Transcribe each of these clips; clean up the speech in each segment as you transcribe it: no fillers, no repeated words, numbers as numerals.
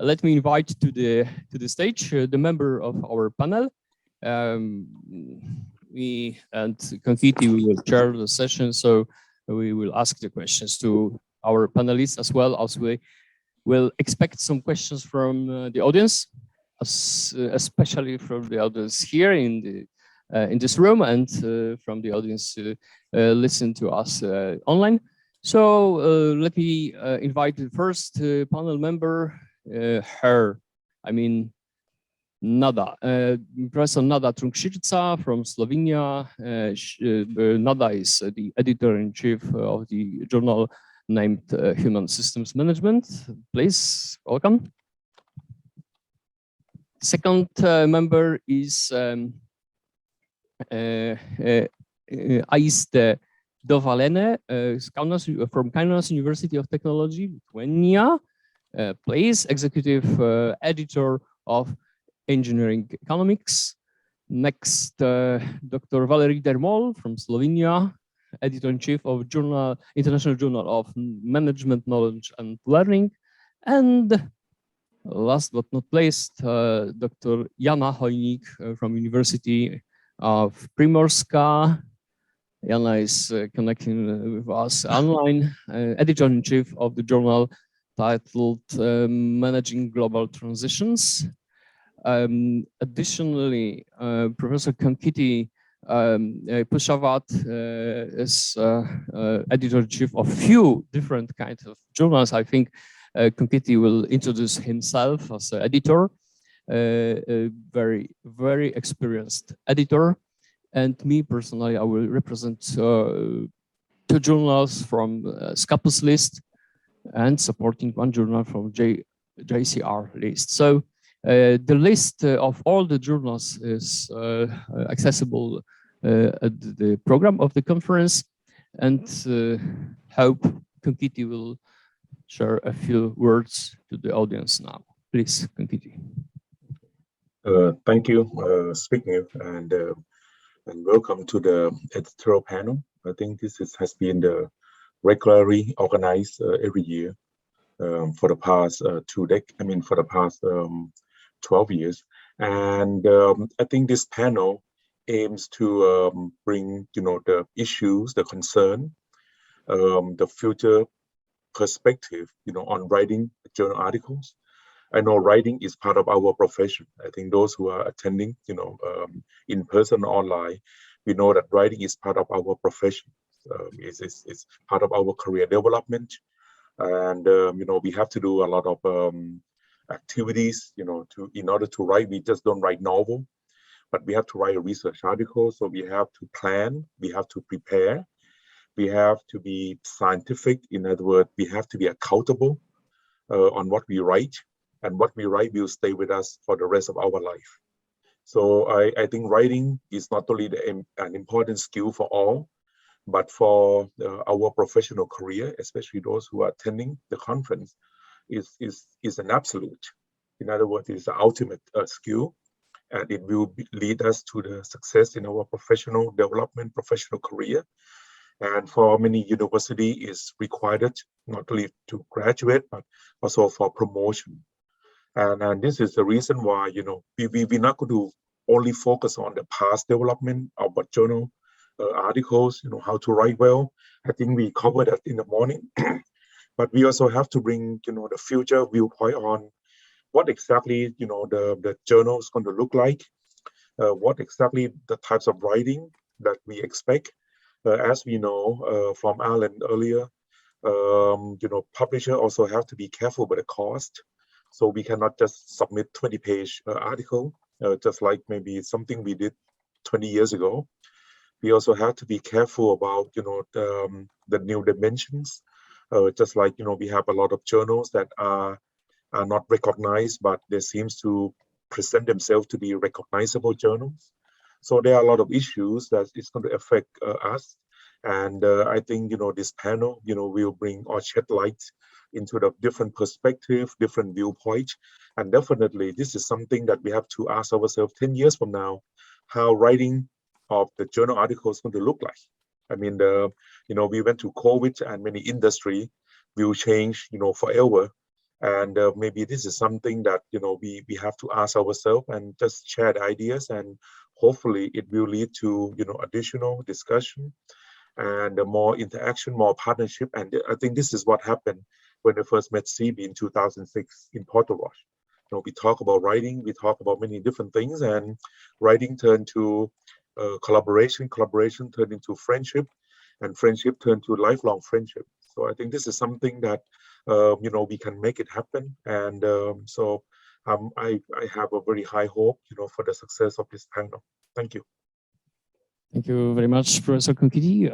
let me invite to the stage the member of our panel. We and Confetti will chair the session, so we will ask the questions to our panelists as well as we will expect some questions from the audience, especially from the audience here in this room and from the audience listen to us online. So let me invite the first panel member, Nada, Professor Nada Trunksirca from Slovenia. Nada is the editor-in-chief of the journal named Human Systems Management. Please, welcome. Second member is Aiste Dovalene from Kaunas University of Technology, Lithuania. Please, executive editor of Engineering Economics. Next, Dr. Valery Dermol from Slovenia, editor-in-chief of International Journal of Management, Knowledge and Learning. And last but not least, Dr. Jana Hojnik from University of Primorska. Jana is connecting with us online, editor-in-chief of the journal titled Managing Global Transitions. Additionally, Professor Confetti Pushavat is editor-in-chief of few different kinds of journals. I think Confetti will introduce himself as an editor, a very, very experienced editor. And me personally, I will represent two journals from Scopus list and supporting one journal from JCR list. So the list of all the journals is accessible at the program of the conference, and hope Confetti will share a few words to the audience now. Please, Confetti. Thank you, speaking, and welcome to the editorial panel. I think this has been regularly organized every year for the past for the past 12 years. And I think this panel aims to bring, the issues, the concern, the future perspective, on writing journal articles. I know writing is part of our profession. I think those who are attending, in person or online, we know that writing is part of our profession. It's part of our career development. And, we have to do a lot of activities, in order to write. We just don't write novel, but we have to write a research article. So we have to plan, we have to prepare, we have to be scientific. In other words, we have to be accountable on what we write. And what we write will stay with us for the rest of our life. So I think writing is not only an important skill for all, but for our professional career, especially those who are attending the conference, is an absolute. In other words, it's the ultimate skill, and it will lead us to the success in our professional development, professional career. And for many universities, it's required not only to graduate, but also for promotion. And this is the reason why, we're not going to only focus on the past development of what journal articles, how to write well. I think we covered that in the morning. But we also have to bring, the future viewpoint on what exactly, the journal is going to look like, what exactly the types of writing that we expect. As we know from Alan earlier, publisher also have to be careful with the cost. So we cannot just submit 20-page article, just like maybe something we did 20 years ago. We also have to be careful about, the new dimensions. Just like, we have a lot of journals that are not recognized, but they seems to present themselves to be recognizable journals. So there are a lot of issues that is going to affect us. And I think, this panel, will bring or shed light into the different perspective, different viewpoints. And definitely this is something that we have to ask ourselves 10 years from now, how writing of the journal article is going to look like. I mean, we went through COVID and many industry will change, forever. And maybe this is something that, you know, we have to ask ourselves and just share the ideas, and hopefully it will lead to, you know, additional discussion and more interaction, more partnership. And I think this is what happened when I first met CB in 2006 in Portugal. You know, we talk about writing, we talk about many different things, and writing turned to collaboration, collaboration turned into friendship, and friendship turned to lifelong friendship. So I think this is something that, you know, we can make it happen. And I have a very high hope, you know, for the success of this panel. Thank you. Thank you very much, Professor Konkiti.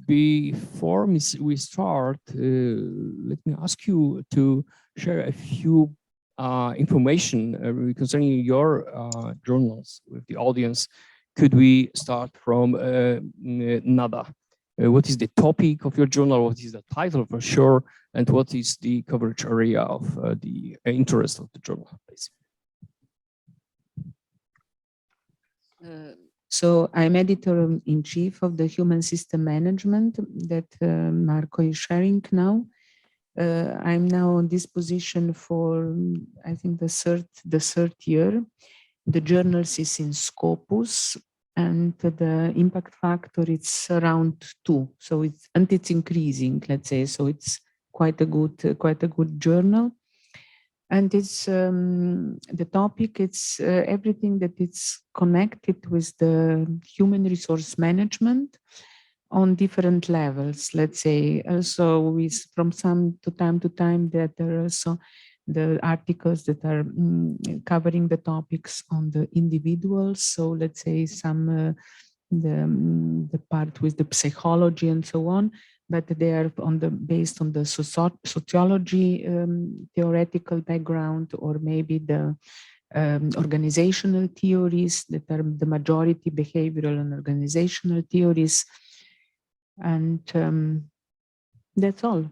Before we start, let me ask you to share a few information concerning your journals with the audience. Could we start from Nada? What is the topic of your journal? What is the title for sure? And what is the coverage area of the interest of the journal, basically? So I'm editor-in-chief of the Human System Management that Marco is sharing now. I'm now in this position for, I think, the third year. The journal is in Scopus, and the impact factor is around 2. So it's increasing, let's say. So it's quite a good journal. And it's the topic, it's everything that is connected with the human resource management on different levels, let's say. Also, from time to time, that there are also the articles that are covering the topics on the individuals. So let's say some the part with the psychology and so on, but they are based on the sociology theoretical background, or maybe the organizational theories that are the majority, behavioral and organizational theories. And that's all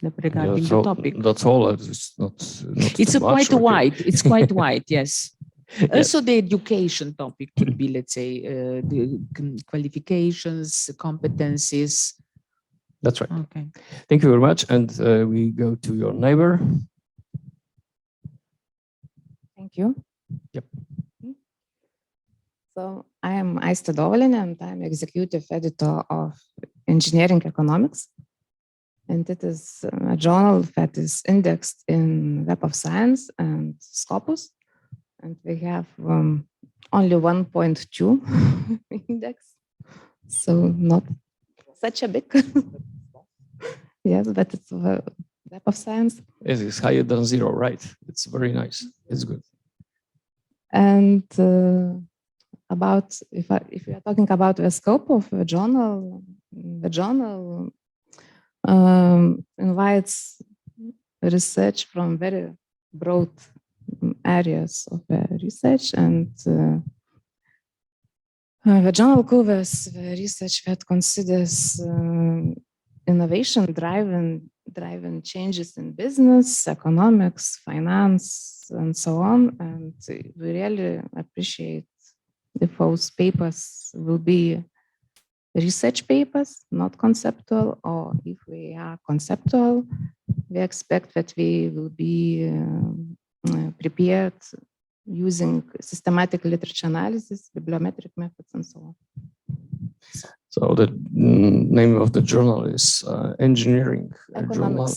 regarding the topic. That's all. It's not it's quite wide. It's quite wide, yes. Yes. Also, the education topic could be, let's say, the qualifications, competencies. That's right. Okay. Thank you very much. And we go to your neighbor. Thank you. Yep. So I am Aista Dovalin, and I'm executive editor of Engineering Economics. And it is a journal that is indexed in Web of Science and Scopus. And we have only 1.2 index. So not such a big. Yes, but it's a Web of Science. Yes, it's higher than 0, right? It's very nice. It's good. And about if we are talking about the scope of a journal, the journal invites research from very broad areas of research, and the journal covers the research that considers innovation driving changes in business, economics, finance, and so on. And we really appreciate if those papers will be research papers, not conceptual, or if we are conceptual, we expect that we will be prepared using systematic literature analysis, bibliometric methods, and so on. So the name of the journal is Engineering Journal.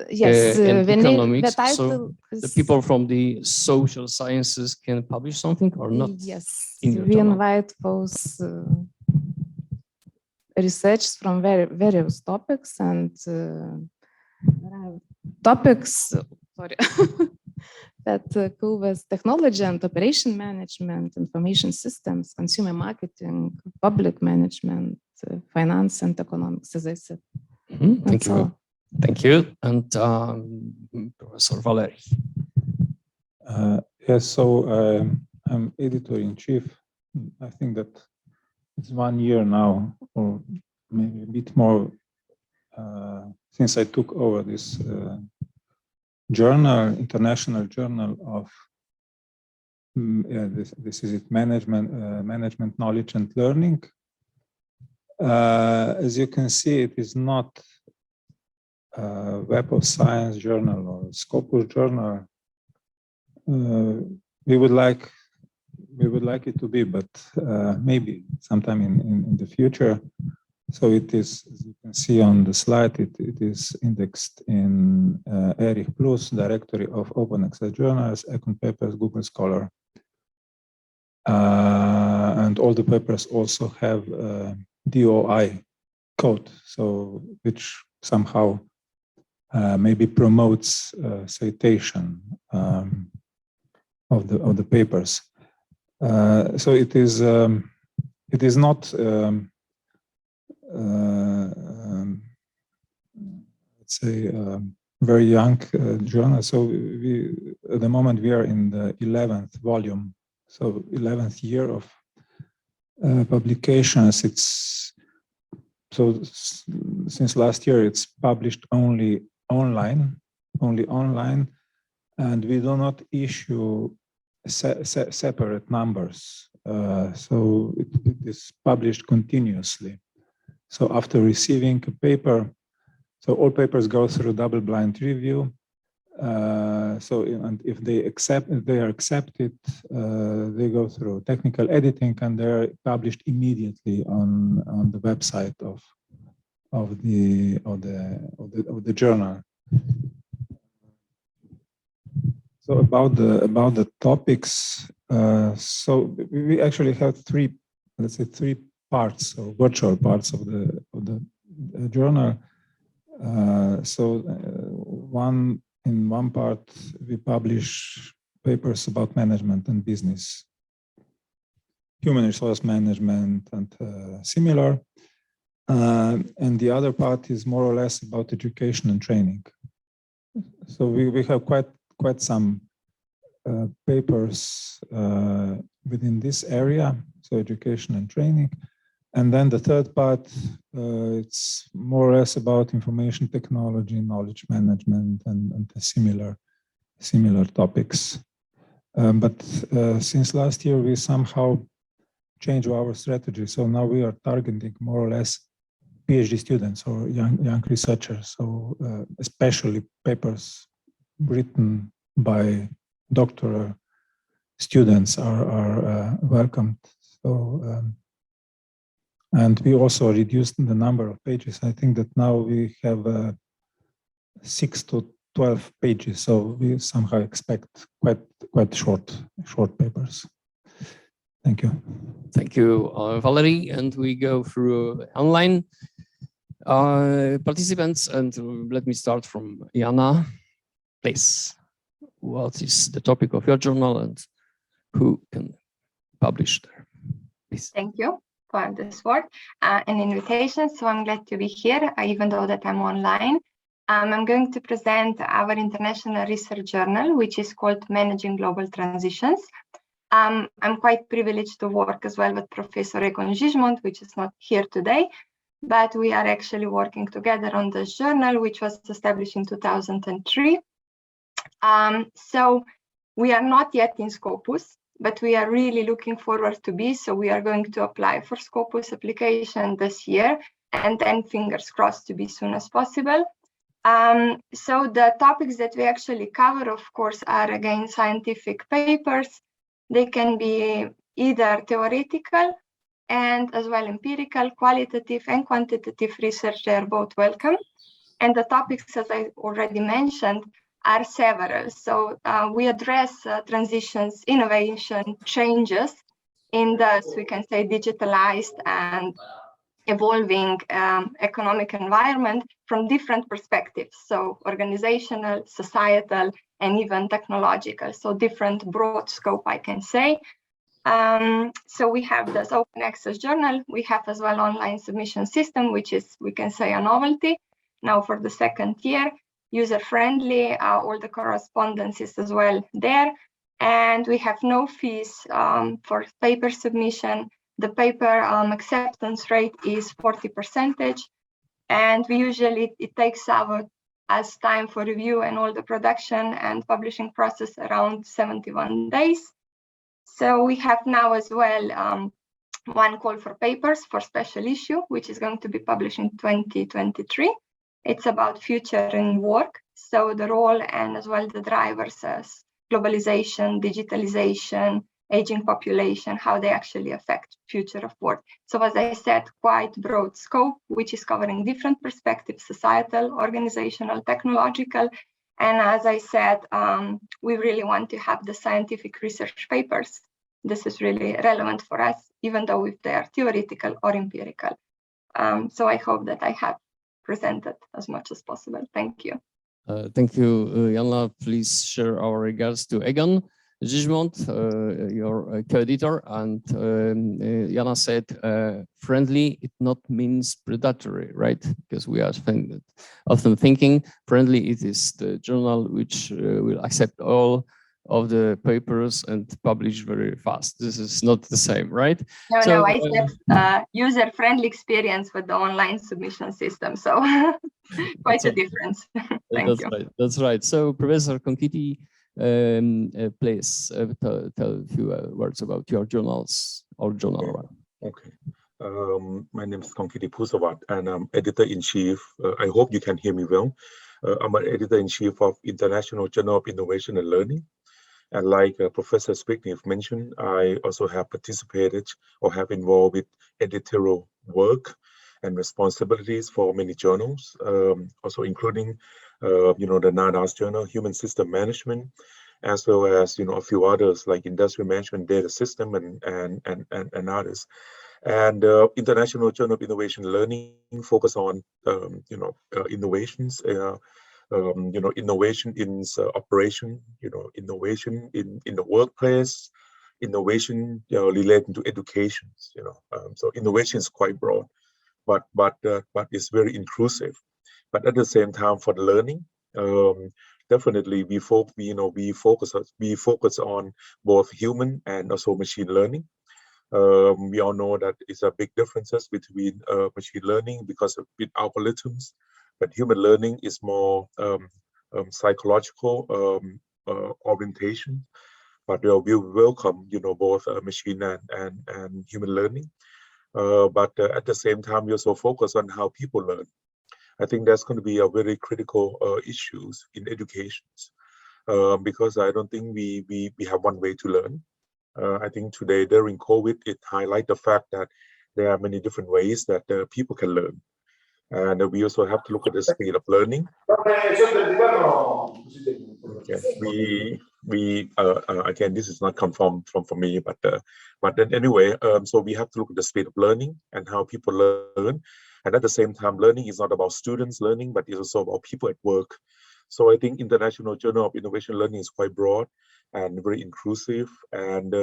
Yes, economics. The title so the people from the social sciences can publish something or not? Yes, in your we journal? invite those research from various topics, and topics, sorry, that covers technology and operation management, information systems, consumer marketing, public management, finance and economics, as I said. Thank you. Thank you. And Professor Valeri. Yes, so I'm editor-in-chief. I think that it's 1 year now, or maybe a bit more, since I took over this journal, international journal of this is it, management knowledge and learning. As you can see, it is not Web of Science journal or Scopus journal, we would like it to be, but maybe sometime in the future. So it is, as you can see on the slide, it is indexed in ERIC Plus directory of open access journals, Econ Papers, Google Scholar. And all the papers also have DOI code, so which somehow maybe promotes citation of the papers. So it is not let's say very young journal. So we at the moment we are in the 11th volume, so 11th year of publications. It's so since last year it's published only online, and we do not issue separate numbers. So it is published continuously. So after receiving a paper, so all papers go through double-blind review. And if they are accepted, they go through technical editing, and they are published immediately on the website of the journal. So about the topics, so we actually have three parts, or virtual parts of the journal. In one part we publish papers about management and business, human resource management, and similar. And the other part is more or less about education and training. So we have quite some papers within this area, so education and training. And then the third part, it's more or less about information technology, knowledge management, and similar topics. But since last year, we somehow changed our strategy. So now we are targeting more or less PhD students or young researchers. So especially papers written by doctoral students are welcomed. So. And we also reduced the number of pages. I think that now we have 6 to 12 pages. So we somehow expect quite short papers. Thank you. Thank you, Valerie. And we go through online participants. And let me start from Jana. Please, what is the topic of your journal and who can publish there? Please. Thank you for this word and invitation. So I'm glad to be here, even though that I'm online. I'm going to present our international research journal, which is called Managing Global Transitions. I'm quite privileged to work as well with Professor Egon Zsigmond, which is not here today, but we are actually working together on this journal, which was established in 2003. So we are not yet in Scopus, but we are really looking forward to be. So we are going to apply for Scopus application this year, and then fingers crossed to be soon as possible. So the topics that we actually cover, of course, are again scientific papers. They can be either theoretical and as well empirical, qualitative and quantitative research. They are both welcome. And the topics, as I already mentioned, are several. So we address transitions, innovation, changes in the, we can say, digitalized and evolving economic environment from different perspectives. So organizational, societal, and even technological. So different broad scope, I can say. So we have this open access journal. We have as well online submission system, which is, we can say, a novelty now for the second year. User-friendly, all the correspondence is as well there. And we have no fees for paper submission. The paper acceptance rate is 40%. And we usually, it takes as time for review and all the production and publishing process around 71 days. So we have now as well one call for papers for special issue, which is going to be published in 2023. It's about future in work. So the role and as well the drivers as globalization, digitalization, aging population, how they actually affect future of work. So as I said, quite broad scope, which is covering different perspectives, societal, organizational, technological. And as I said, we really want to have the scientific research papers. This is really relevant for us, even though if they are theoretical or empirical. So I hope that I have presented as much as possible. Thank you. Thank you, Jana. Please share our regards to Egon Zsigmond, your co-editor. And Jana said, friendly, it not means predatory, right? Because we are often thinking friendly, it is the journal which will accept all of the papers and publish very fast. This is not the same, right? No, I said user-friendly experience with the online submission system. So quite a difference. Thank you. Right. That's right. So Professor Conchiti, please tell a few words about your journals or journal. Okay. My name is Conchiti Pusawat, and I'm editor-in-chief. I hope you can hear me well. I'm an editor-in-chief of International Journal of Innovation and Learning. And like Professor Zbigniew mentioned, I also have participated or have involved with editorial work and responsibilities for many journals, also including, the NADA's journal, Human System Management, as well as, a few others like Industrial Management Data System and others. And International Journal of Innovation Learning focus on, innovations, innovation in operation, innovation in the workplace, innovation, relating to education, so innovation is quite broad, but it's very inclusive. But at the same time, for the learning, definitely we focus on both human and also machine learning. We all know that it's a big differences between machine learning because of with algorithms, but human learning is more psychological orientation. But we welcome, both machine and human learning. But at the same time, we also focus on how people learn. I think that's going to be a very critical issues in education, because I don't think we have one way to learn. I think today during COVID, it highlights the fact that there are many different ways that people can learn. And we also have to look at the speed of learning. Okay. Again, this is not come from me, but then anyway, so we have to look at the speed of learning and how people learn. And at the same time, learning is not about students learning, but it's also about people at work. So I think International Journal of Innovation Learning is quite broad and very inclusive, and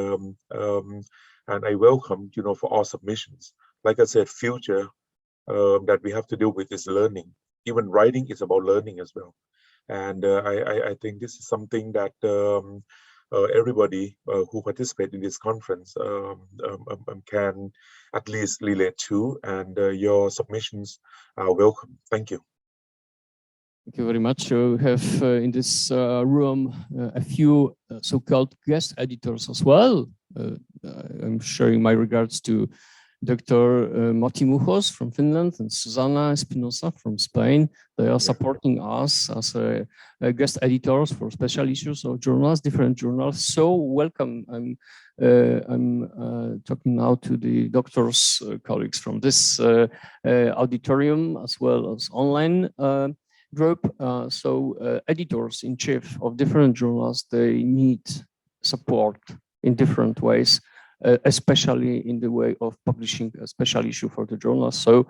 I welcome, for all submissions. Like I said, future that we have to deal with is learning. Even writing is about learning as well. And I think this is something that everybody who participate in this conference can at least relate to, and your submissions are welcome. Thank you. Thank you very much. We have in this room a few so-called guest editors as well. I'm sharing my regards to Dr. Mati Muchos from Finland and Susana Espinosa from Spain. They are supporting us as guest editors for special issues of journals, different journals. So welcome. I'm talking now to the doctors' colleagues from this auditorium as well as online group. Editors in chief of different journals, they need support in different ways. Especially in the way of publishing a special issue for the journal. So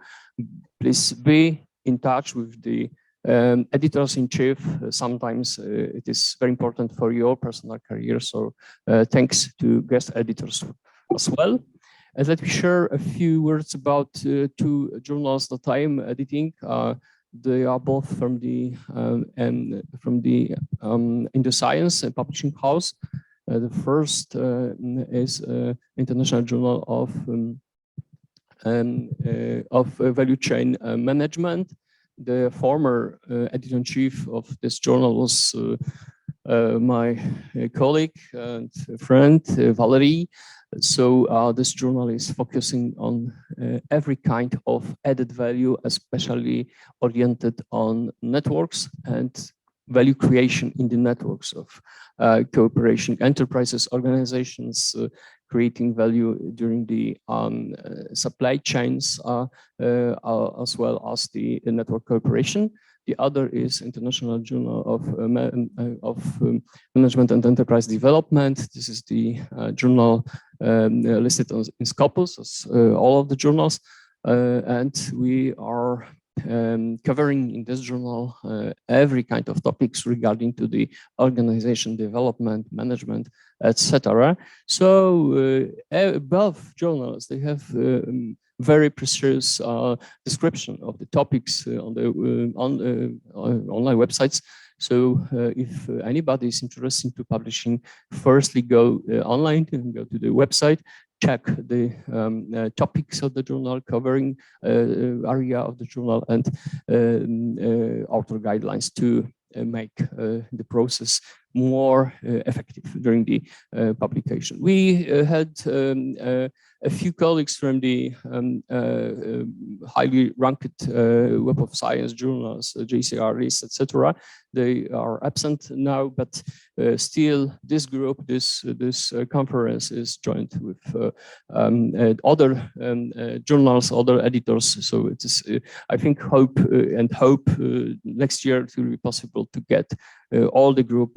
please be in touch with the editors-in-chief. Sometimes it is very important for your personal career. So thanks to guest editors as well. And let me share a few words about two journals that I am editing. They are both from the in the science and publishing house. The first is International Journal of Value Chain Management. The former editor-in-chief of this journal was my colleague and friend Valerie. So this journal is focusing on every kind of added value, especially oriented on networks and value creation in the networks of cooperation enterprises, organizations, creating value during the supply chains, as well as the network cooperation. The other is International Journal of Management and Enterprise Development. This is the journal listed in Scopus, as all of the journals, and we are covering in this journal every kind of topics regarding to the organization development, management, etc. So above journals, they have very precise description of the topics on the online websites. So if anybody is interested to publishing, firstly go online and go to the website, check the topics of the journal, covering area of the journal, and author guidelines to make the process more effective during the publication. We had a few colleagues from the highly ranked Web of Science journals, JCR, RIS, etc. They are absent now, but still this group, this conference is joined with other journals, other editors. So it is, I think, hope next year it will be possible to get all the group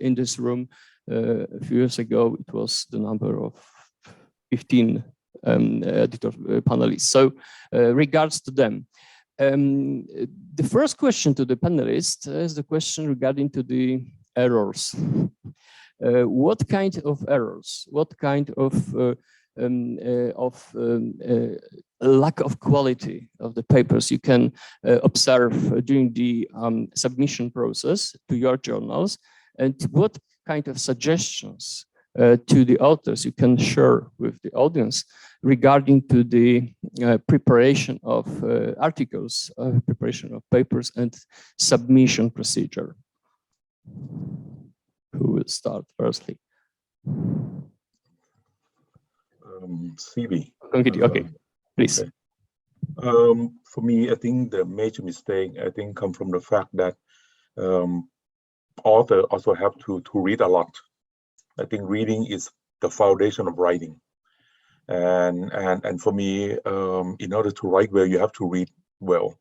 in this room. A few years ago, it was the number of 15 editor panelists. So regards to them. The first question to the panelists is the question regarding to the errors. What kind of errors? What kind of lack of quality of the papers you can observe during the submission process to your journals, and what kind of suggestions to the authors you can share with the audience regarding to the preparation of articles, preparation of papers, and submission procedure? Who will start firstly? CV. Okay, please. Okay. For me, I think the major mistake, come from the fact that author also have to read a lot. I think reading is the foundation of writing, and for me, in order to write well, you have to read well,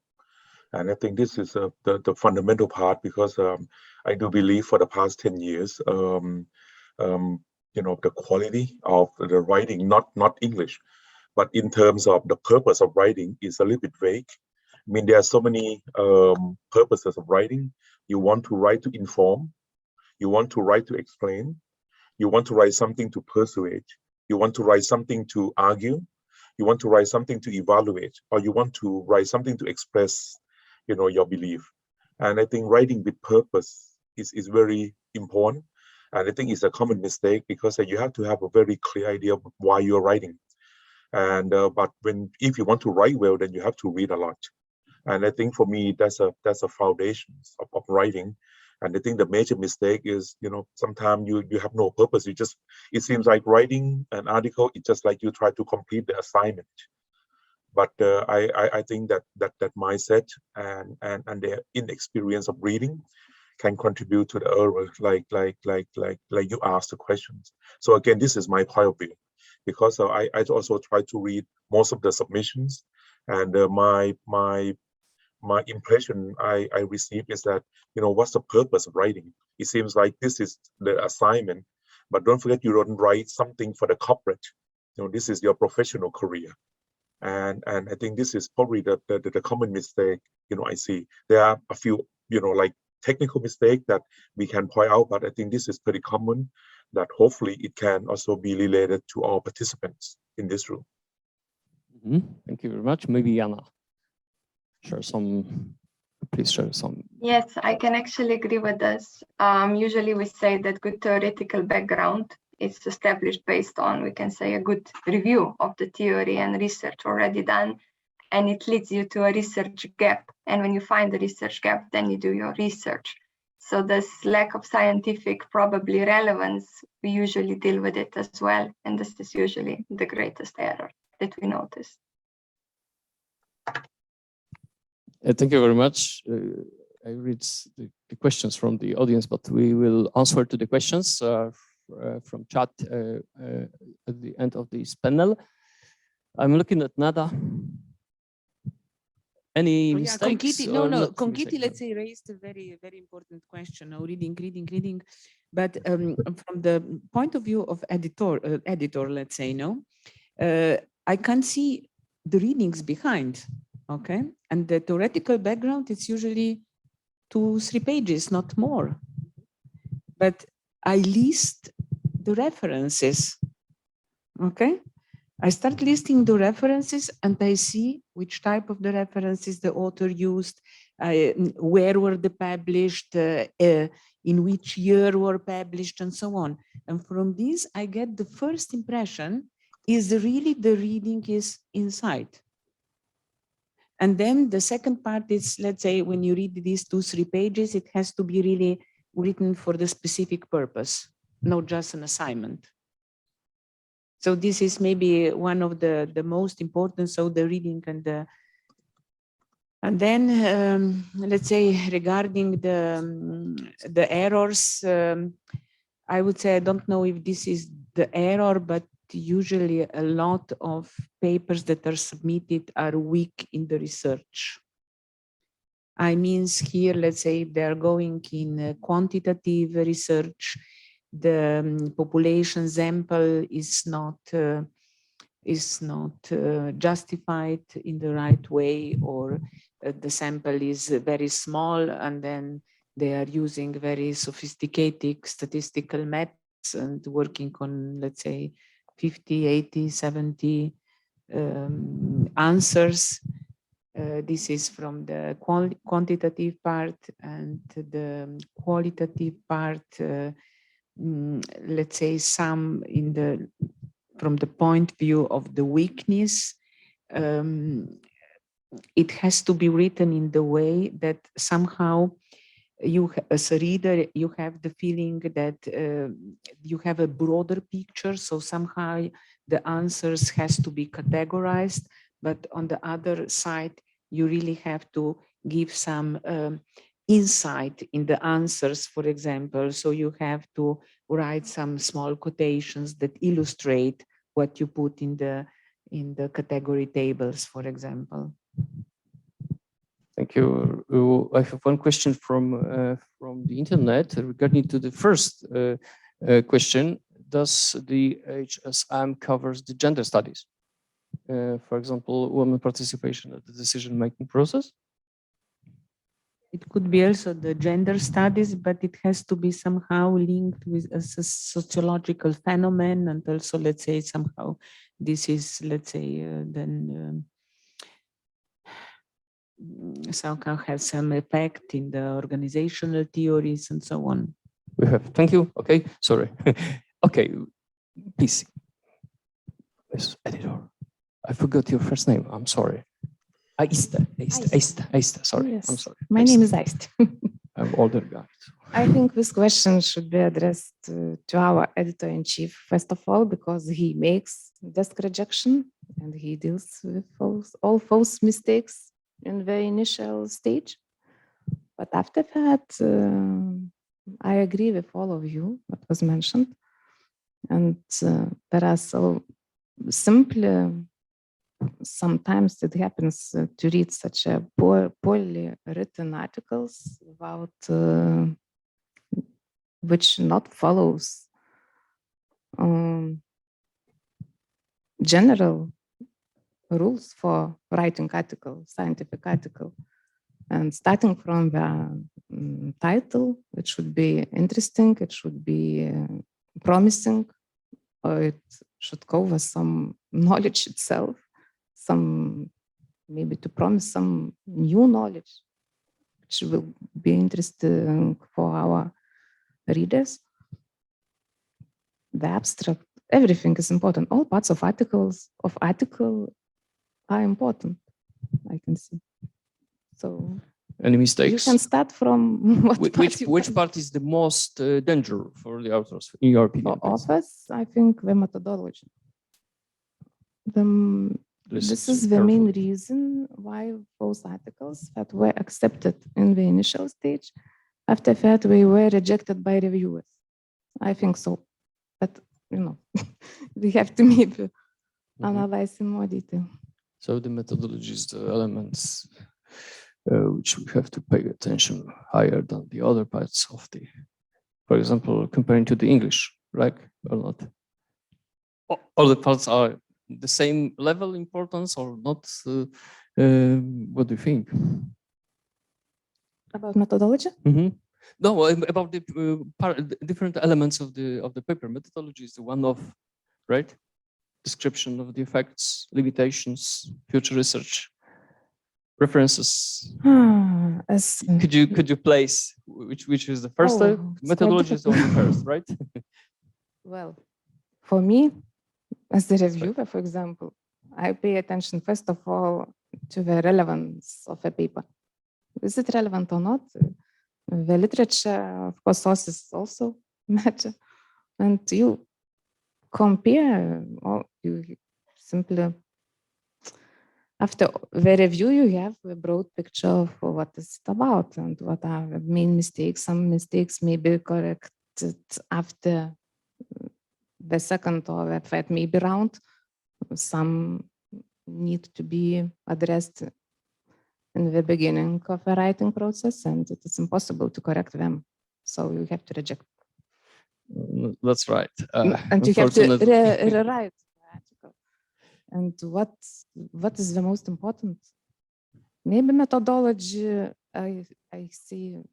and I think this is the fundamental part, because I do believe for the past 10 years, the quality of the writing, not English, but in terms of the purpose of writing, is a little bit vague. I mean, there are so many purposes of writing. You want to write to inform, you want to write to explain, you want to write something to persuade, you want to write something to argue, you want to write something to evaluate, or you want to write something to express, your belief. And I think writing with purpose is very important. And I think it's a common mistake, because you have to have a very clear idea of why you're writing. And but if you want to write well, then you have to read a lot. And I think for me, that's a foundation of writing. And I think the major mistake is, sometimes you have no purpose. It seems like writing an article, it's just like you try to complete the assignment. But I think that mindset and the inexperience of reading can contribute to the error, like you asked the questions. So again, this is my point of view, because I also try to read most of the submissions, and my impression I received is that, what's the purpose of writing? It seems like this is the assignment, but don't forget, you don't write something for the corporate. This is your professional career. And I think this is probably the common mistake, I see. There are a few, like technical mistake that we can point out, but I think this is pretty common, that hopefully it can also be related to our participants in this room. Thank you very much. Maybe Anna, please share some. Yes, I can actually agree with this. Usually we say that good theoretical background is established based on, we can say, a good review of the theory and research already done, and it leads you to a research gap. And when you find the research gap, then you do your research. So this lack of scientific probably relevance, we usually deal with it as well. And this is usually the greatest error that we notice. Thank you very much. I read the questions from the audience, but we will answer to the questions from chat at the end of this panel. I'm looking at Nada. Any mistakes? Concrete, let's say, raised a very, very important question. Now, reading. But from the point of view of editor, let's say, I can see the readings behind, okay? And the theoretical background, it's usually 2-3 pages, not more. But I list the references, okay? I start listing the references and I see which type of the references the author used, where were they published, in which year were published, and so on. And from this, I get the first impression is really the reading is inside. And then the second part is, let's say, when you read these 2-3 pages, it has to be really written for the specific purpose, not just an assignment. So this is maybe one of the most important, so the reading and then let's say regarding the errors, I would say I don't know if this is the error, but usually a lot of papers that are submitted are weak in the research. I mean here, let's say they're going in quantitative research. The population sample is not justified in the right way, or the sample is very small, and then they are using very sophisticated statistical methods and working on, let's say, 50, 80, 70 answers. This is from the quantitative part, and the qualitative part, let's say some from the point of view of the weakness, it has to be written in the way that somehow you, as a reader, you have the feeling that you have a broader picture. So somehow the answers has to be categorized, but on the other side, you really have to give some insight in the answers, for example. So you have to write some small quotations that illustrate what you put in the category tables, for example. Thank you. I have one question from the internet regarding to the first question. Does the HSM covers the gender studies? For example, women participation at the decision-making process? It could be also the gender studies, but it has to be somehow linked with a sociological phenomenon, and also, let's say, somehow this is, let's say, then somehow have some effect in the organizational theories and so on. We have. Thank you. Okay. Sorry. Okay. Please. Yes, editor. I forgot your first name. I'm sorry. Aista. Sorry, yes. I'm sorry. My name is Aista. I'm older guy. So. I think this question should be addressed to our editor-in-chief, first of all, because he makes desk rejection and he deals with all false mistakes in the initial stage. But after that, I agree with all of you, what was mentioned. And there are so simple. Sometimes it happens to read such a poorly written articles about which not follows general rules for writing article, scientific article, and starting from the title, it should be interesting, it should be promising, or it should cover some knowledge itself. Some maybe to promise some new knowledge, which will be interesting for our readers. The abstract, everything is important. All parts of article are important, I can see. So Any You mistakes? can start from what part you Which want. part is the most danger for the authors, in your opinion? For authors, I think the methodology. This Listen is the main carefully. reason why those articles that were accepted in the initial stage, after that they were rejected by reviewers. I think so, but you know, we have to maybe analyze in more detail. So the methodology is the elements which we have to pay attention higher than the other parts of the, for example, comparing to the English, right, or not? All the parts are the same level importance or not? What do you think? About methodology? No, about the different elements of the paper. Methodology is the one of, right? Description of the effects, limitations, future research, references. Could you place which is the first? Methodology is the one first, right? Well, for me, as the reviewer, for example, I pay attention first of all to the relevance of a paper. Is it relevant or not? The literature, of course, sources also matter, and you compare, or you simply, after the review, you have a broad picture of what it's about and what are the main mistakes. Some mistakes may be corrected after the second or the third maybe round. Some need to be addressed in the beginning of the writing process, and it is impossible to correct them. So you have to reject. That's right. And you have to rewrite the article. And what is the most important? Maybe methodology, I see,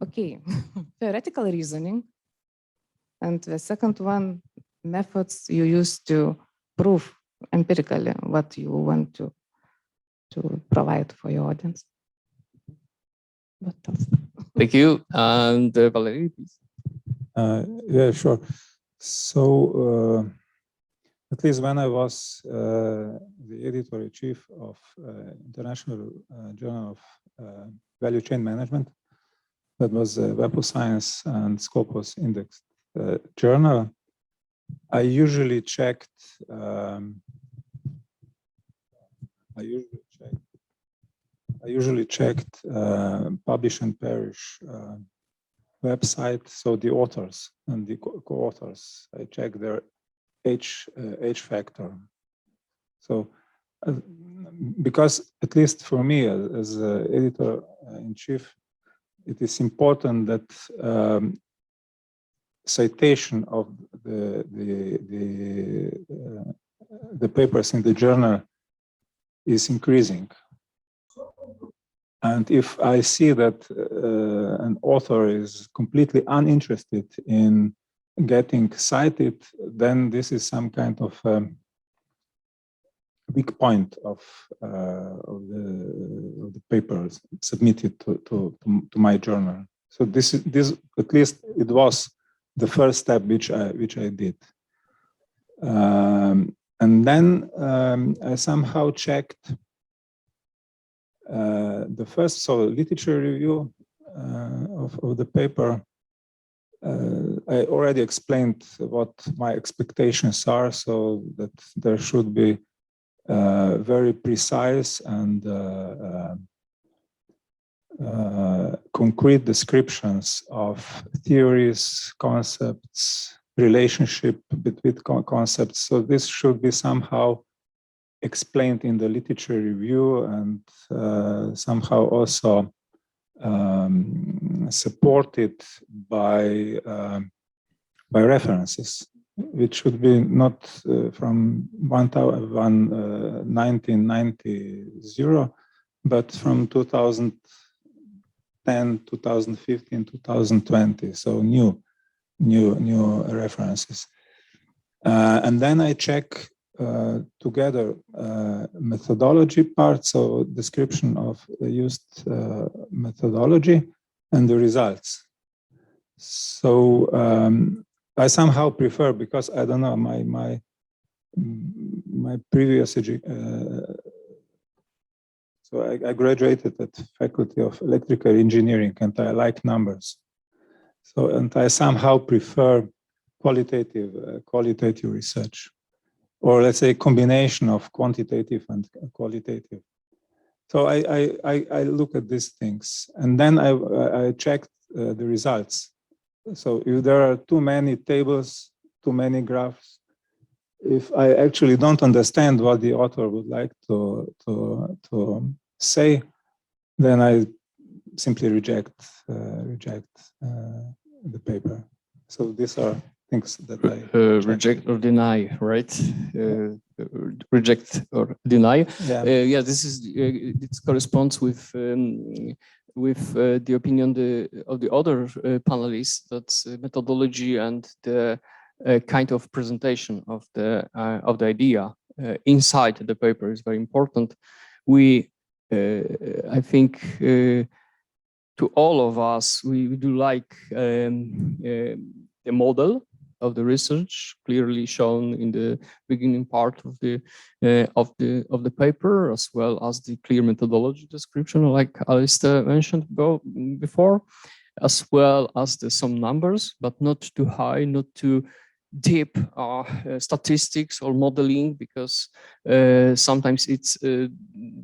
okay, theoretical reasoning. And the second one, methods you use to prove empirically what you want to provide for your audience. What else? Thank you. And Valerie, please. Yeah, sure. So at least when I was the editor-in-chief of International Journal of Value Chain Management, that was Web of Science and Scopus indexed journal, I usually checked. I usually checked publish and perish website. So the authors and the co-authors, I check their age factor. So because at least for me as editor-in-chief, it is important that citation of the papers in the journal is increasing. And if I see that an author is completely uninterested in getting cited, then this is some kind of weak point of the papers submitted to my journal. So this at least it was the first step which I did. And then I somehow checked the first, so literature review of the paper. I already explained what my expectations are, so that there should be very precise and concrete descriptions of theories, concepts, relationship between concepts. So this should be somehow explained in the literature review and somehow also supported by references, which should be not from 1990, but from 2010, 2015, 2020. So new references. And then I check together methodology part, so description of the used methodology and the results. So I somehow prefer, because I don't know, my previous So I graduated at Faculty of Electrical Engineering, and I like numbers. So, and I somehow prefer qualitative research, or let's say combination of quantitative and qualitative. So I look at these things, and then I checked the results. So if there are too many tables, too many graphs, if I actually don't understand what the author would like to say, then I simply reject the paper. So these are things that I reject or deny, right? Reject or deny. Yeah. Yeah, this is it corresponds with the opinion of the other panelists. That's methodology and the kind of presentation of the idea inside the paper is very important. We, I think, to all of us, we do like the model of the research clearly shown in the beginning part of the paper, as well as the clear methodology description, like Alistair mentioned before, as well as some numbers, but not too high, not too deep statistics or modeling, because sometimes it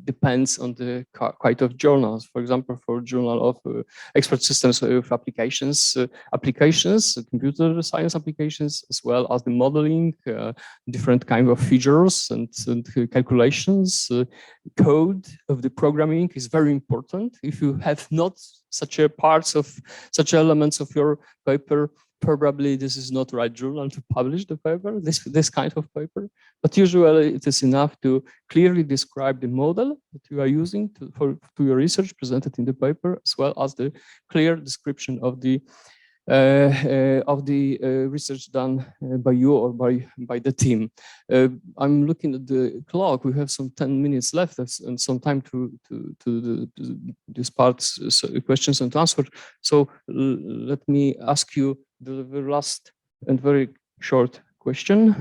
depends on the kind of journals. For example, for journal of expert systems of applications, computer science applications, as well as the modeling, different kind of features and calculations, code of the programming is very important. If you have not such elements of your paper, probably this is not the right journal to publish the paper, this kind of paper. But usually it is enough to clearly describe the model that you are using to your research presented in the paper, as well as the clear description of the research done by you or by the team. I'm looking at the clock. We have some 10 minutes left and some time to this part, questions and answers. So let me ask you the very last and very short question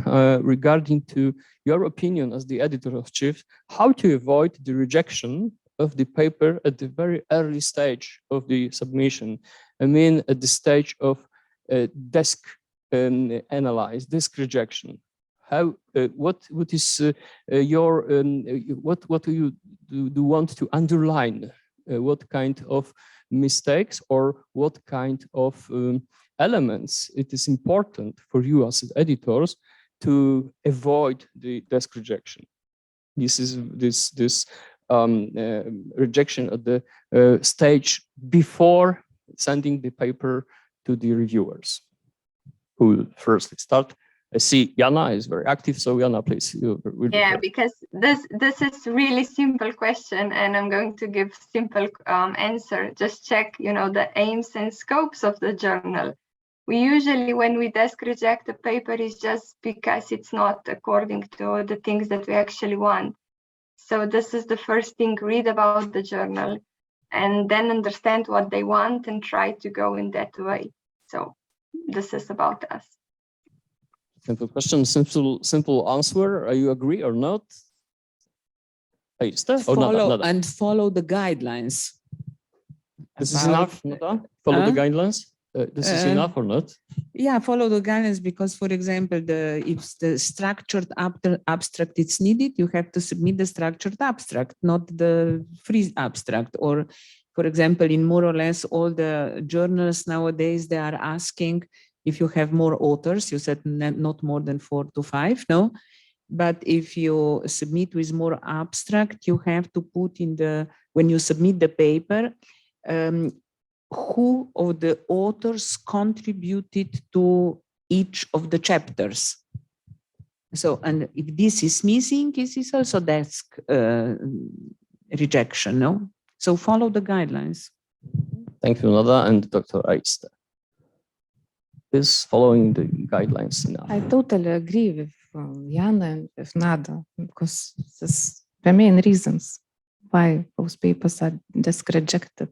regarding to your opinion as the editor of TIIM, how to avoid the rejection of the paper at the very early stage of the submission. I mean, at the stage of desk analyze, desk rejection. How? What is your? What do you want to underline? What kind of mistakes or what kind of elements it is important for you as editors to avoid the desk rejection? This is this rejection at the stage before sending the paper to the reviewers. Who will first start? I see Jana is very active, so Jana, please. Yeah, because this is really simple question, and I'm going to give simple answer. Just check, the aims and scopes of the journal. We usually, when we desk reject a paper, is just because it's not according to the things that we actually want. So this is the first thing, read about the journal and then understand what they want and try to go in that way. So this is about us. Simple question, simple answer. Are you agree or not? Follow the guidelines. This is enough, Nada? Follow the guidelines? This is enough or not? Yeah, follow the guidelines, because, for example, if the structured abstract is needed, you have to submit the structured abstract, not the free abstract. Or, for example, in more or less all the journals nowadays, they are asking if you have more authors. You said not more than 4 to 5, no? But if you submit with more abstract, you have to put in when you submit the paper, who of the authors contributed to each of the chapters. So, and if this is missing, this is also desk rejection, no? So follow the guidelines. Thank you, Nada, and Dr. Aista. Is following the guidelines enough? I totally agree with Jana and with Nada, because this is the main reasons why those papers are desk rejected.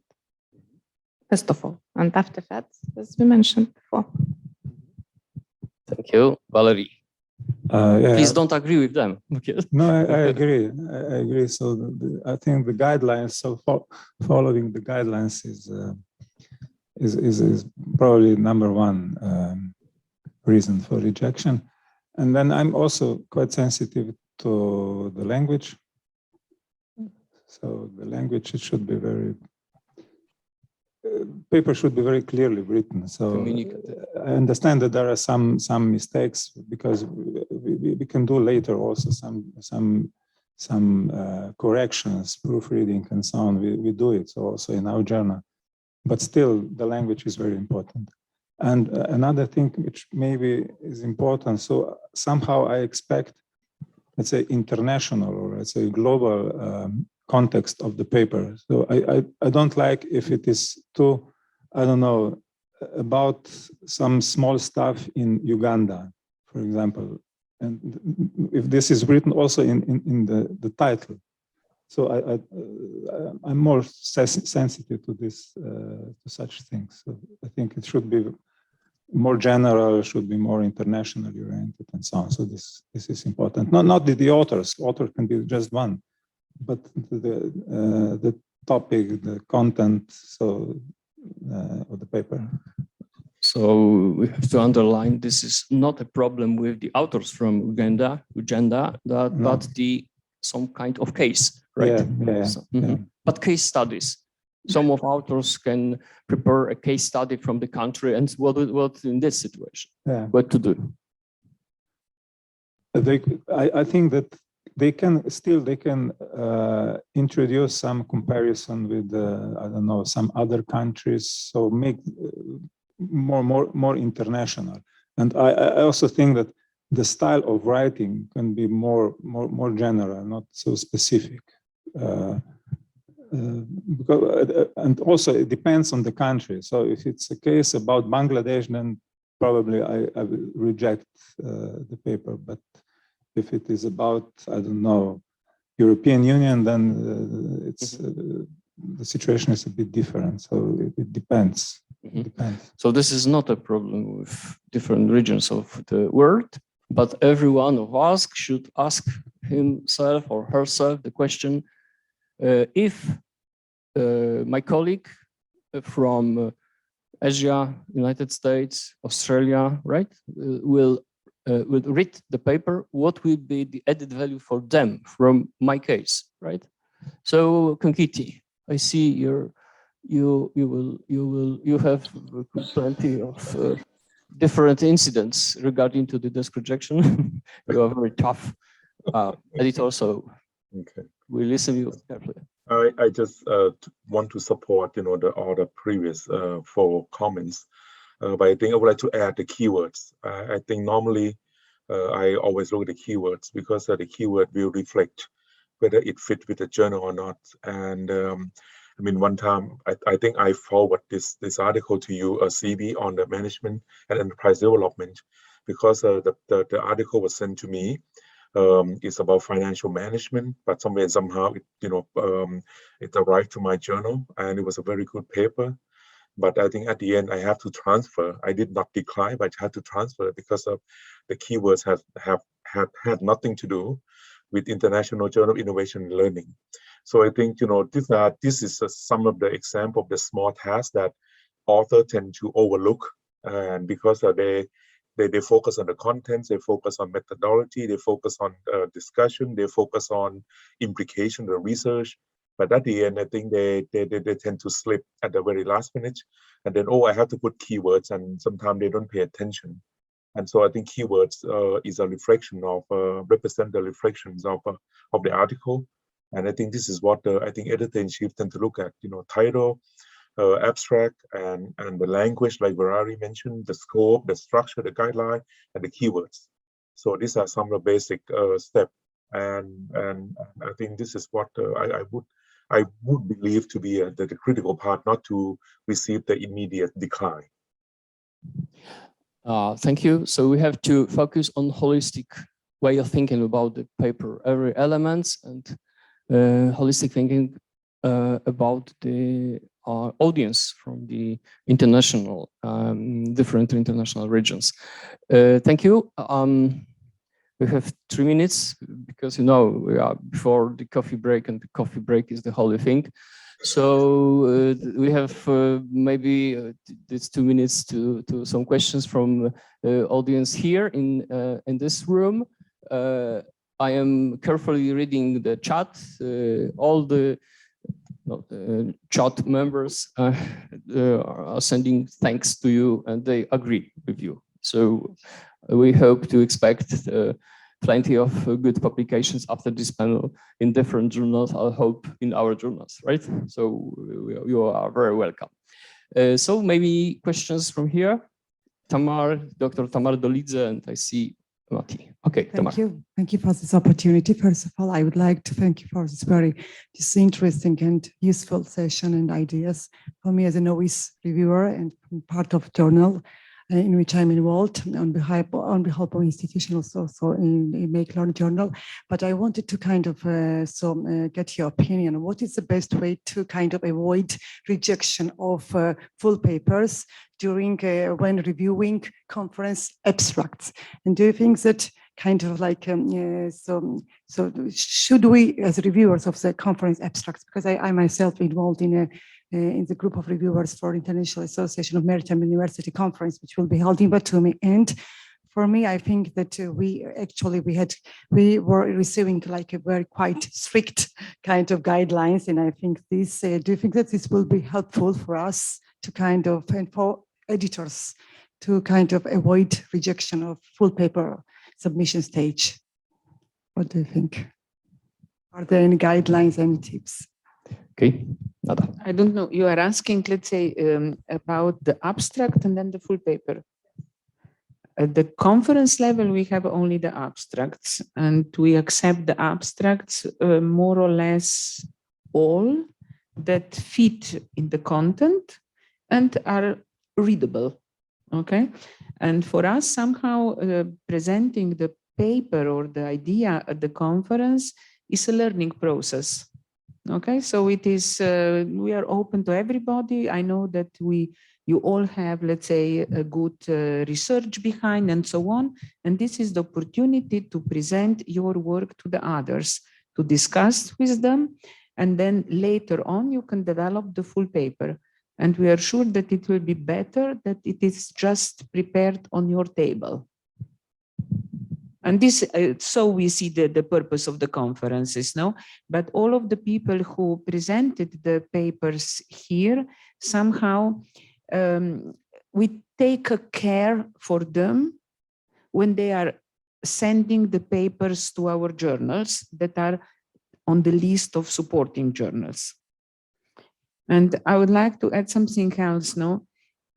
First of all, and after that, as we mentioned before. Thank you, Valerie. Yeah. Please don't agree with them. Okay. No, I agree. I agree. So I think the guidelines, so following the guidelines is probably number one reason for rejection. And then I'm also quite sensitive to the language. So the language, it should be very, paper should be very clearly written. So I understand that there are some mistakes because we can do later also some corrections, proofreading and so on. We do it also in our journal, but still the language is very important. And another thing which maybe is important, so somehow I expect, let's say, international or let's say global context of the paper. So I don't like if it is too, I don't know, about some small stuff in Uganda, for example. And if this is written also in the title. So I'm more sensitive to this, to such things. So I think it should be more general, should be more internationally oriented and so on. So this is important. Not the authors. Author can be just one, but the topic, the content, so of the paper. So we have to underline this is not a problem with the authors from Uganda, but some kind of case, right? Yeah, So, But case studies. Some of authors can prepare a case study from the country and what in this situation, what to do. I think that they can introduce some comparison with I don't know, some other countries, so make more international. And I also think that the style of writing can be more general, not so specific. Because, and also it depends on the country. So if it's a case about Bangladesh, then probably I will reject the paper. But if it is about, I don't know, European Union, then it's the situation is a bit different. So it depends. It depends. So this is not a problem with different regions of the world, but every one of us should ask himself or herself the question, if my colleague from Asia, United States, Australia, right, will read the paper, what will be the added value for them from my case, right? So, Kankiti, I see you have plenty of different incidents regarding to the desk rejection. You are very tough editor, so we listen to you carefully. I just want to support, all the previous 4 comments, but I think I would like to add the keywords. I think normally I always look at the keywords because the keyword will reflect whether it fits with the journal or not. And I mean, one time I think I forward this article to you, a CV on the management and enterprise development, because the article was sent to me. It's about financial management, but somehow it arrived to my journal, and it was a very good paper. But I think at the end I have to transfer. I did not decline, but I had to transfer because of the keywords had nothing to do with International Journal of Innovation and Learning. So I think this is some of the example of the small tasks that authors tend to overlook, and because they focus on the contents, they focus on methodology, they focus on discussion, they focus on implication, the research. But at the end, I think they tend to slip at the very last minute, and then I have to put keywords, and sometimes they don't pay attention. And so I think keywords is a reflection of represent the reflections of the article, and I think this is what I think editor-in-chief tend to look at. Title, abstract, and the language, like Varari mentioned, the scope, the structure, the guideline, and the keywords. So these are some of the basic steps, and I think this is what I would believe to be the critical part, not to receive the immediate decline. Thank you. So we have to focus on holistic way of thinking about the paper, every elements, and holistic thinking about the audience from the international, different international regions. Thank you. We have 3 minutes because, you know, we are before the coffee break, and the coffee break is the holy thing. So we have maybe these 2 minutes to some questions from the audience here in this room. I am carefully reading the chat. All the chat members are sending thanks to you, and they agree with you. So we hope to expect plenty of good publications after this panel in different journals. I hope in our journals, right? So you are very welcome. So maybe questions from here. Dr. Tamar Dolidze, and I see Mati. Okay, Tamar. Thank you for this opportunity. First of all, I would like to thank you for this interesting and useful session and ideas. For me as a novice reviewer and part of journal in which I'm involved on behalf of institutions also in Makelearn journal. But I wanted to kind of get your opinion. What is the best way to kind of avoid rejection of full papers during when reviewing conference abstracts? And do you think that kind of like so should we as reviewers of the conference abstracts, because I myself involved in the group of reviewers for International Association of Maritime University Conference, which will be held in Batumi. And for me, I think that we were receiving like a very quite strict kind of guidelines. And I think this, do you think that this will be helpful for us to kind of, and for editors to kind of avoid rejection of full paper submission stage? What do you think? Are there any guidelines, any tips? Okay, Nada. I don't know. You are asking, let's say, about the abstract and then the full paper. At the conference level, we have only the abstracts, and we accept the abstracts more or less all that fit in the content and are readable. Okay, and for us, somehow presenting the paper or the idea at the conference is a learning process. Okay, so it is, we are open to everybody. I know that you all have, let's say, a good research behind and so on. And this is the opportunity to present your work to the others, to discuss with them. And then later on, you can develop the full paper. And we are sure that it will be better that it is just prepared on your table. And this, so we see the purpose of the conferences, no? But all of the people who presented the papers here, somehow we take a care for them when they are sending the papers to our journals that are on the list of supporting journals. And I would like to add something else, no?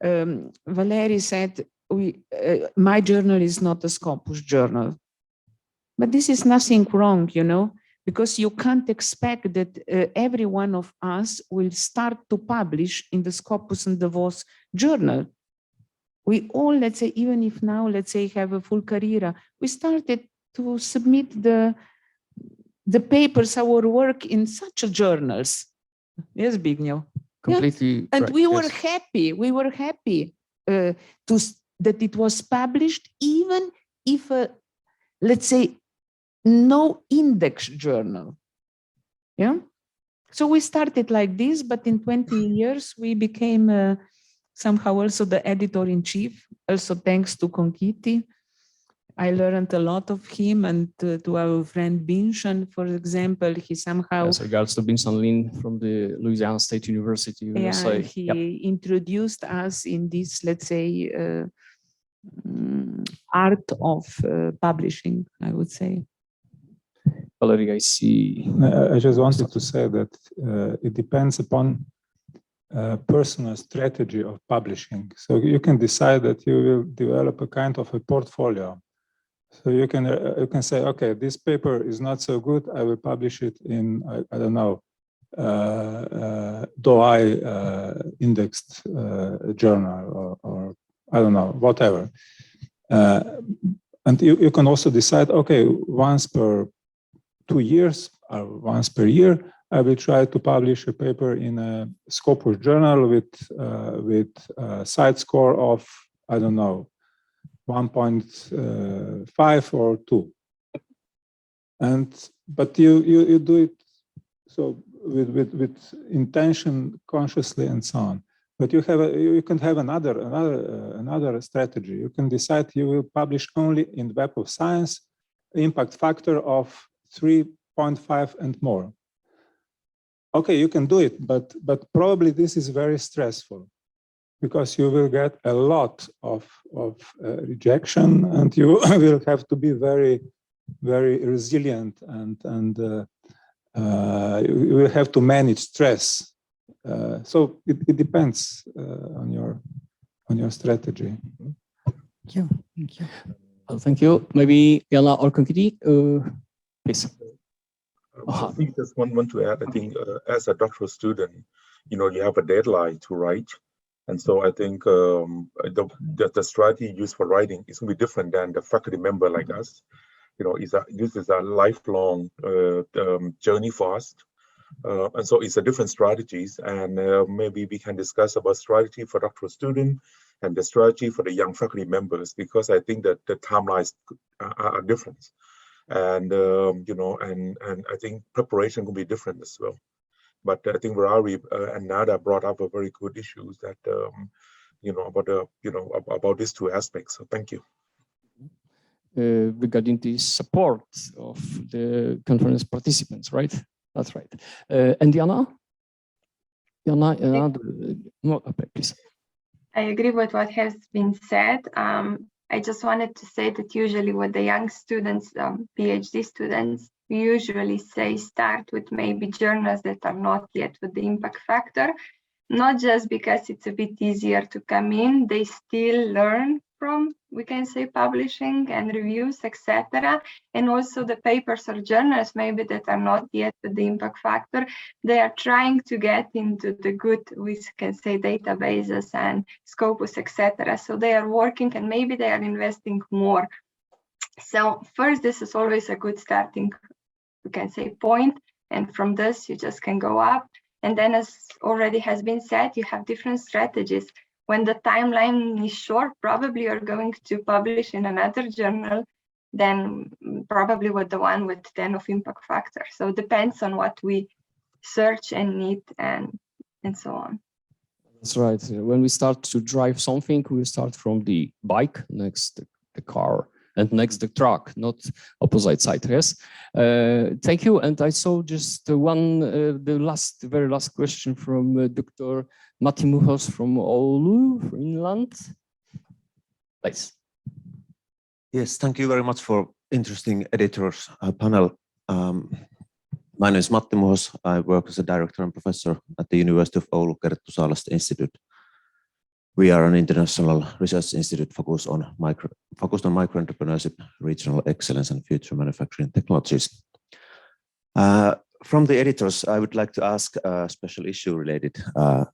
Valerie said, my journal is not a Scopus journal. But this is nothing wrong, you know, because you can't expect that every one of us will start to publish in the Scopus and Davos journal. We all, let's say, even if now, let's say, have a full career, we started to submit the papers, our work in such journals. Yes, Zbigniew? Completely. Yeah. And we were happy. We were happy that it was published, even if, let's say, no index journal. Yeah. So we started like this, but in 20 years, we became somehow also the editor-in-chief, also thanks to Conchiti. I learned a lot of him, and to our friend Binshan, for example, he somehow... As regards to Binshan Lin from the Louisiana State University, USA. He introduced us in this, let's say, art of publishing, I would say. Valerie, I see. I just wanted to say that it depends upon personal strategy of publishing. So you can decide that you will develop a kind of a portfolio. So you can say, okay, this paper is not so good. I will publish it in, I don't know, DOI indexed journal or I don't know, whatever. And you can also decide, okay, once per 2 years or once per year, I will try to publish a paper in a Scopus journal with a side score of, I don't know, 1.5 or 2. but you do it so with intention, consciously, and so on. But you can have another strategy. You can decide you will publish only in Web of Science, impact factor of 3.5 and more. Okay, you can do it, but probably this is very stressful, because you will get a lot of rejection, and you will have to be very, very resilient, and you will have to manage stress. So it depends on your strategy. Thank you. Thank you. Thank you. Maybe Jana or Kankiti, please. I think just want to add. I think as a doctoral student, you have a deadline to write, and so I think the strategy used for writing is going to be different than the faculty member like us. This is a lifelong journey for us. And so it's a different strategies, and maybe we can discuss about strategy for doctoral student and the strategy for the young faculty members, because I think that the timelines are different, and and I think preparation will be different as well. But I think Virari and Nada brought up a very good issues that about these two aspects. So thank you. Regarding the support of the conference participants, right? That's right. And Diana? Diana, please. I agree with what has been said. I just wanted to say that usually with the young students, PhD students, we usually say start with maybe journals that are not yet with the impact factor, not just because it's a bit easier to come in, they still learn from, we can say, publishing and reviews, etc. And also the papers or journals maybe that are not yet with the impact factor, they are trying to get into the good, we can say, databases and Scopus, etc. So they are working and maybe they are investing more. So first, this is always a good starting, we can say, point. And from this, you just can go up. And then, as already has been said, you have different strategies. When the timeline is short, probably you're going to publish in another journal than probably with the one with 10 of impact factor. So it depends on what we search and need and so on. That's right. When we start to drive something, we start from the bike, next the car, and next the truck, not opposite side. Yes. Thank you. And I saw just the very last question from Dr. Matti Muhos from Oulu, Finland. Please. Yes, thank you very much for interesting editors panel. My name is Matti Muhos. I work as a director and professor at the University of Oulu Kerttu Saalasta Institute. We are an international research institute focused on micro-entrepreneurship, regional excellence, and future manufacturing technologies. From the editors, I would like to ask a special issue-related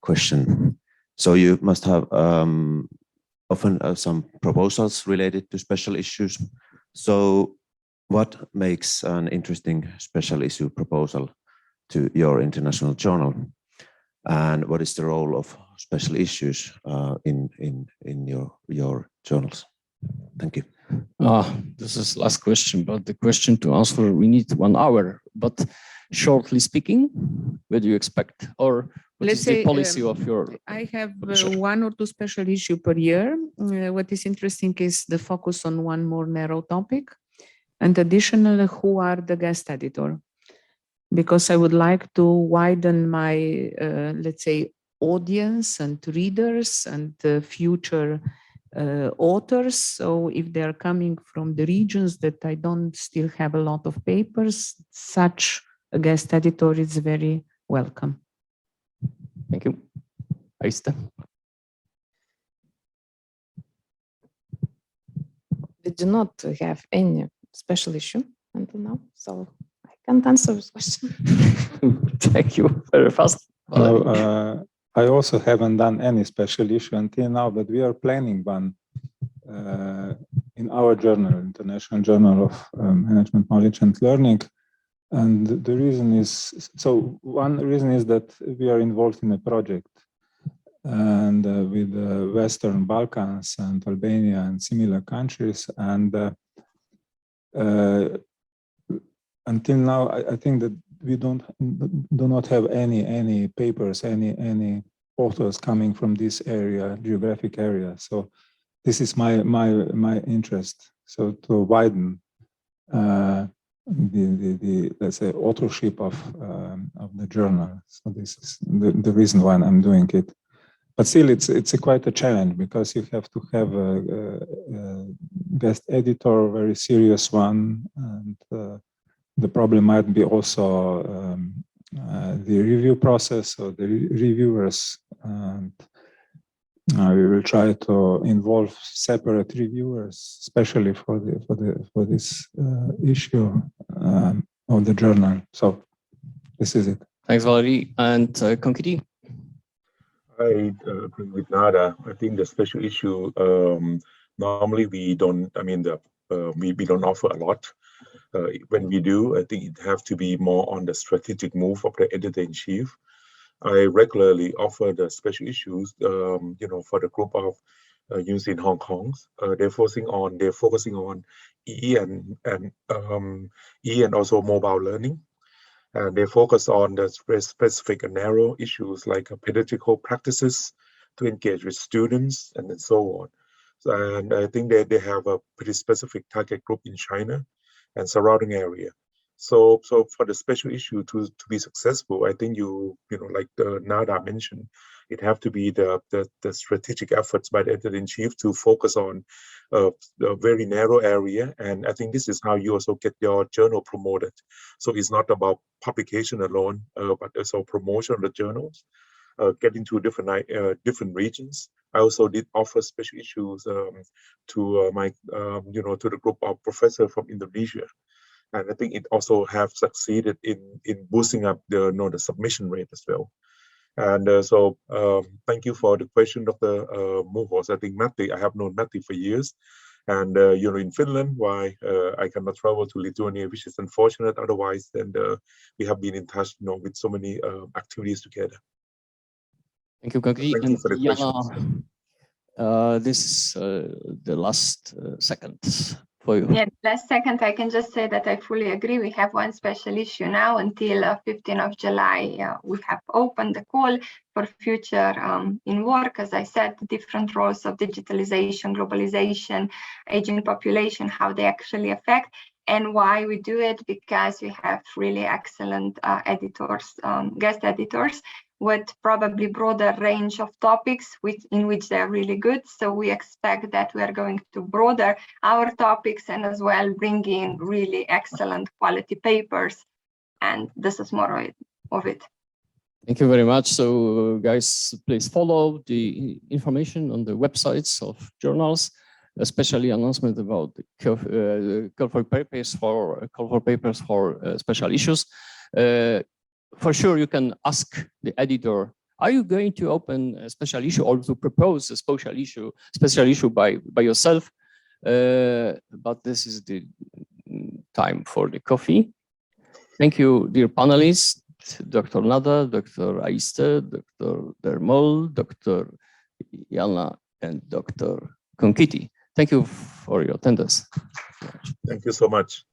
question. So you must have often some proposals related to special issues. So what makes an interesting special issue proposal to your international journal? And what is the role of special issues in your journals? Thank you. This is last question, but the question to answer, we need 1 hour. But shortly speaking, what do you expect? Or what is the policy of your? I have 1 or 2 special issue per year. What is interesting is the focus on one more narrow topic, and additionally, who are the guest editor? Because I would like to widen my, let's say, audience and readers and future authors. So if they're coming from the regions that I don't still have a lot of papers, such a guest editor is very welcome. Thank you. Aista. We do not have any special issue until now, so I can't answer this question. Thank you. Very fast. I also haven't done any special issue until now, but we are planning one in our journal, International Journal of Management Knowledge and Learning. And the reason is, so one reason is that we are involved in a project and with the Western Balkans and Albania and similar countries. And until now, I think that we do not have any papers, any authors coming from this area, geographic area. So this is my interest. So to widen the let's say authorship of the journal. So this is the reason why I'm doing it. But still, it's quite a challenge because you have to have a guest editor, a very serious one, and the problem might be also the review process or the reviewers. And we will try to involve separate reviewers, especially for this issue of the journal. So this is it. Thanks, Valerie. And Konkiti? I agree with Nada. I think the special issue, normally we don't, I mean, we don't offer a lot. When we do, I think it have to be more on the strategic move of the editor-in-chief. I regularly offer the special issues, for the group of youth in Hong Kong. They're focusing on EE and also mobile learning. And they focus on the specific and narrow issues like pedagogical practices to engage with students and so on. And I think they have a pretty specific target group in China and surrounding area. So for the special issue to be successful, I think like Nada mentioned, it have to be the strategic efforts by the editor-in-chief to focus on a very narrow area. And I think this is how you also get your journal promoted. So it's not about publication alone, but also promotion of the journals, getting to different regions. I also did offer special issues to my to the group of professors from Indonesia. And I think it also have succeeded in boosting up the submission rate as well. And so thank you for the question, Dr. Muhos. I think Matti, I have known Matti for years. And in Finland, why I cannot travel to Lithuania, which is unfortunate. Otherwise, then we have been in touch with so many activities together. Thank you, Konkiti. Thank you for the questions. This is the last seconds for you. Yeah, last second, I can just say that I fully agree. We have one special issue now until 15th of July. We have opened the call for future in work. As I said, the different roles of digitalization, globalization, aging population, how they actually affect. And why we do it, because we have really excellent editors, guest editors, with probably broader range of topics in which they are really good. So we expect that we are going to broaden our topics and as well bring in really excellent quality papers. And this is more of it. Thank you very much. So guys, please follow the information on the websites of journals, especially announcement about the call for papers for special issues. For sure, you can ask the editor, are you going to open a special issue or to propose a special issue by yourself? But this is the time for the coffee. Thank you, dear panelists, Dr. Nada, Dr. Aiste, Dr. Dermol, Dr. Jana, and Dr. Konkiti. Thank you for your attendance. Thank you so much.